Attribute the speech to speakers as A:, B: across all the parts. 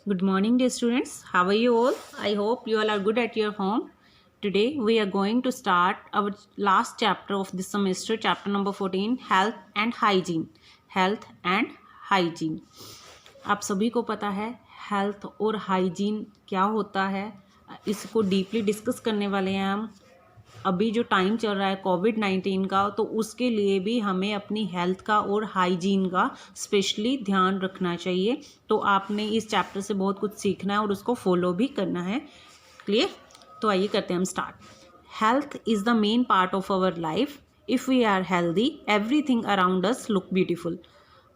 A: Good morning, dear students. How are you all? I hope you all are good at your home. Today, we are going to start our last chapter of this semester, chapter number 14, Health and Hygiene. Health and Hygiene. आप सभी को पता है health और hygiene क्या होता है, इसको डीपली डिस्कस करने वाले हैं हम। अभी जो टाइम चल रहा है कोविड-19 का, तो उसके लिए भी हमें अपनी हेल्थ का और हाइजीन का स्पेशली ध्यान रखना चाहिए। तो आपने इस चैप्टर से बहुत कुछ सीखना है और उसको फॉलो भी करना है। क्लियर? तो आइए करते हैं हम start. Health is the main part of our life. If we are healthy everything around us look beautiful.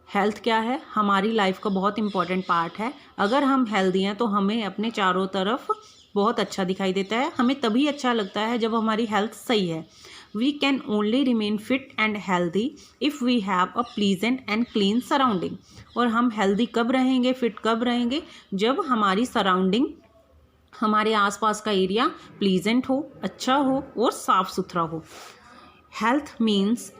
A: Health क्या है? हमारी लाइफ का बहुत इंपॉर्टेंट पार्ट है। अगर हम हेल्दी हैं तो हमें अपने चारों तरफ बहुत अच्छा दिखाई देता है। हमें तभी अच्छा लगता है जब हमारी हेल्थ सही है। We can only remain fit and healthy if we have a pleasant and clean surrounding. और हम हेल्दी कब रहेंगे, फिट कब रहेंगे? जब हमारी सराउंडिंग, हमारे आसपास का एरिया प्लीजेंट हो, अच्छा हो और साफ़ सुथरा हो। Health means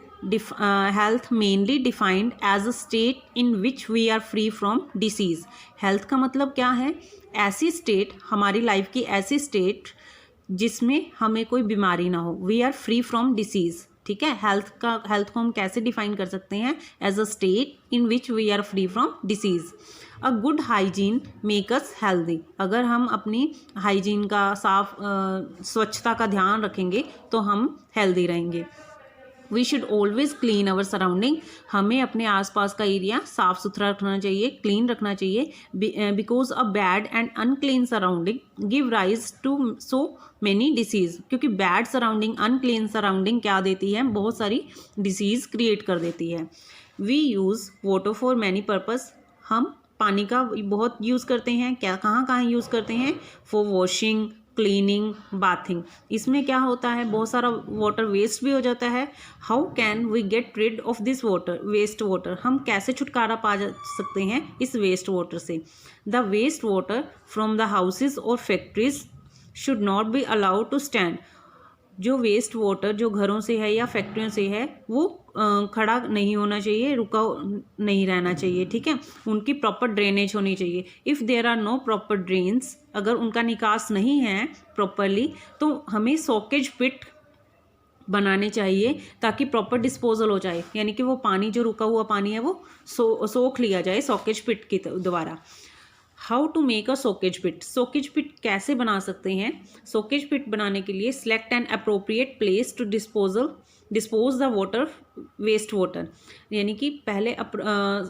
A: health mainly defined as a state in which we are free from disease. Health का मतलब क्या है? ऐसी स्टेट, हमारी लाइफ की ऐसी स्टेट जिसमें हमें कोई बीमारी ना हो। We are free from disease. ठीक है, हेल्थ को हम कैसे डिफाइन कर सकते हैं? As a state in which we are free from disease. A good hygiene make us healthy. अगर हम अपनी हाइजीन का स्वच्छता का ध्यान रखेंगे तो हम हेल्दी रहेंगे। We should always clean our surrounding. हमें अपने आसपास का एरिया साफ़ सुथरा रखना चाहिए, क्लीन रखना चाहिए। Because a bad and unclean surrounding give rise to so many disease. क्योंकि बैड सराउंडिंग, अनक्लीन सराउंडिंग क्या देती है? बहुत सारी डिसीज़ क्रिएट कर देती है। We use water for many purpose. हम पानी का बहुत यूज़ करते हैं। क्या, कहाँ कहाँ यूज़ करते हैं? For washing, cleaning, bathing. इसमें क्या होता है? बहुत सारा वाटर वेस्ट भी हो जाता है। How can we get rid of this water, waste water? हम कैसे छुटकारा पा सकते हैं इस वेस्ट वाटर से? The waste water from the houses और factories should not be allowed to stand. जो वेस्ट वाटर जो घरों से है या फैक्ट्रियों से है वो खड़ा नहीं होना चाहिए, रुका नहीं रहना चाहिए। ठीक है, उनकी प्रॉपर ड्रेनेज होनी चाहिए। If there are no proper drains, अगर उनका निकास नहीं है प्रॉपरली, तो हमें सॉकेज पिट बनाने चाहिए ताकि प्रॉपर डिस्पोजल हो जाए। यानी कि वो पानी, जो रुका हुआ पानी है, वो सोख लिया जाए सॉकेज पिट के द्वारा। How to make a soakage pit. Soakage pit कैसे बना सकते हैं? सोकेज पिट बनाने के लिए select an appropriate place to dispose the water, waste water. यानी कि पहले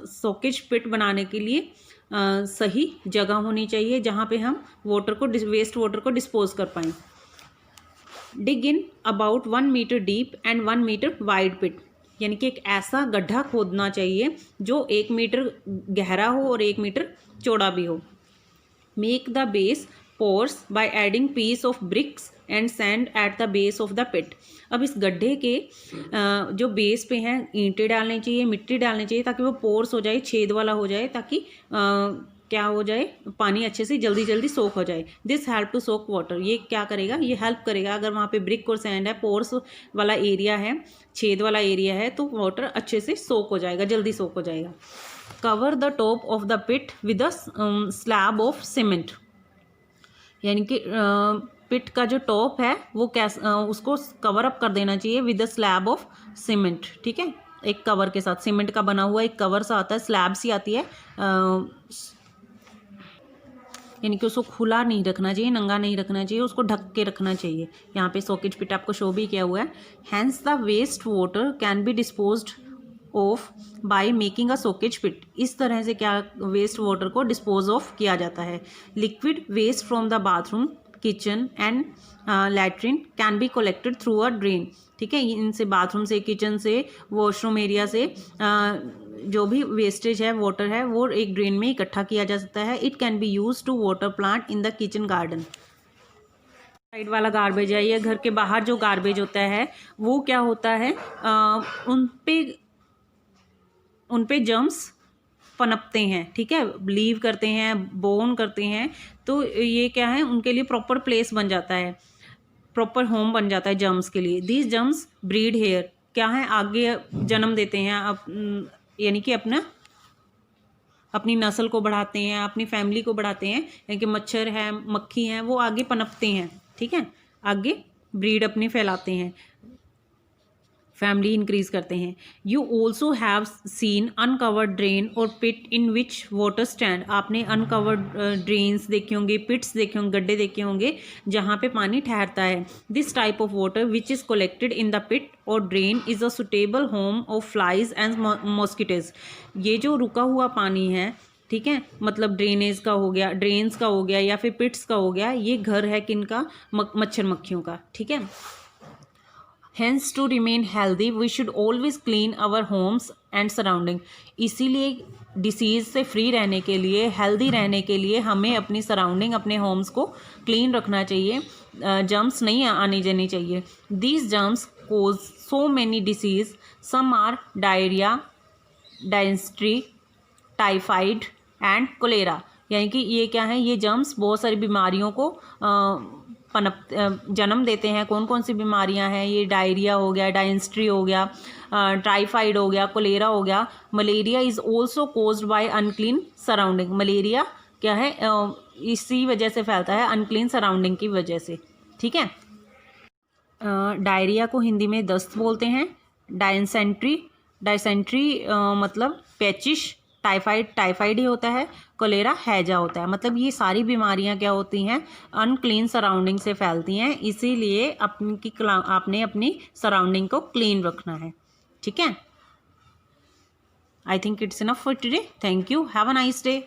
A: सोकेज पिट बनाने के लिए सही जगह होनी चाहिए जहाँ पे हम वेस्ट वाटर को डिस्पोज कर पाएँ। Dig in about 1 metre deep and 1 metre wide pit. यानी कि एक ऐसा गड्ढा खोदना चाहिए जो 1 मीटर गहरा हो और 1 मीटर चौड़ा भी हो। Make the base porous by adding piece of bricks and sand at the base of the pit. अब इस गड्ढे के जो बेस पे हैं ईंटें डालनी चाहिए, मिट्टी डालनी चाहिए, ताकि वो पोर्स हो जाए, छेद वाला हो जाए, ताकि क्या हो जाए? पानी अच्छे से जल्दी जल्दी सोख हो जाए। This help to soak water. ये क्या करेगा? ये हेल्प करेगा। अगर वहाँ पे ब्रिक और सैंड है, पोर्स वाला एरिया है, छेद वाला एरिया है, तो वाटर अच्छे से सोक हो जाएगा, जल्दी सोक हो जाएगा। Cover the top of the pit with a slab of cement. यानी कि पिट का जो टॉप है वो उसको कवर अप कर देना चाहिए with the slab of cement. ठीक है, एक कवर के साथ, सीमेंट का बना हुआ एक कवर सा आता है, स्लैब सी आती है। यानी कि उसको खुला नहीं रखना चाहिए, नंगा नहीं रखना चाहिए, उसको ढक के रखना चाहिए। यहाँ पे सोकेज पिट आपको शो भी किया हुआ है। Hence the waste water can be disposed off by making a soakage pit. इस तरह से क्या वेस्ट वाटर को डिस्पोज ऑफ किया जाता है? Liquid waste from the bathroom, kitchen and latrine can be collected through a drain. ठीक है, इनसे बाथरूम से, किचन से, वॉशरूम एरिया से जो भी वेस्टेज है, वाटर है, वो एक ड्रेन में इकट्ठा किया जा सकता है। It can be use to water plant in the kitchen garden. Side वाला गार्बेज है, या घर के बाहर जो गार्बेज होता है वो क्या होता है? उन पे जर्म्स पनपते हैं। ठीक है, लीव करते हैं, बोन करते हैं, तो ये क्या है? उनके लिए प्रॉपर प्लेस बन जाता है, प्रॉपर होम बन जाता है जर्म्स के लिए। These germs breed here. क्या है? आगे जन्म देते हैं, यानी कि अपनी नस्ल को बढ़ाते हैं, अपनी फैमिली को बढ़ाते हैं, यानी कि मच्छर है, मक्खी हैं, वो आगे पनपते हैं, ठीक है, आगे ब्रीड अपनी फैलाते हैं, फैमिली इंक्रीज करते हैं। You also have seen uncovered drain और पिट इन विच वाटर स्टैंड। आपने अनकवर्ड ड्रेन्स देखे होंगे, पिट्स देखे होंगे, गड्ढे देखे होंगे जहाँ पे पानी ठहरता है। This type of water which is collected in the pit और drain is a suitable home of flies and mosquitoes. ये जो रुका हुआ पानी है, ठीक है, मतलब ड्रेनेज का हो गया, ड्रेन्स का हो गया या फिर पिट्स का हो गया, ये घर है किनका, मच्छर मक्खियों का, ठीक है। Hence to remain healthy we should always clean our homes and surrounding। इसीलिए डिसीज़ से फ्री रहने के लिए, हेल्दी रहने के लिए हमें अपनी सराउंडिंग, अपने होम्स को क्लीन रखना चाहिए, जर्म्स नहीं आने देनी चाहिए। These germs cause so many disease, some are diarrhoea, dysentery, typhoid and cholera. यानी कि ये क्या है, ये जर्म्स बहुत सारी बीमारियों को जन्म देते हैं। कौन कौन सी बीमारियां हैं ये? डायरिया हो गया, डायसेंट्री हो गया, टाइफाइड हो गया, कोलेरा हो गया। Malaria is also caused by unclean surrounding. Malaria क्या है, इसी वजह से फैलता है, अनक्लीन सराउंडिंग की वजह से, ठीक है। डायरिया को हिंदी में दस्त बोलते हैं। डायसेंट्री मतलब पैचिश, टाइफाइड ही होता है, कोलेरा हैजा होता है। मतलब ये सारी बीमारियां क्या होती हैं, अनक्लीन सराउंडिंग से फैलती हैं, इसीलिए आपने अपनी सराउंडिंग को क्लीन रखना है, ठीक है। I think it's enough for today. Thank you, have a nice day.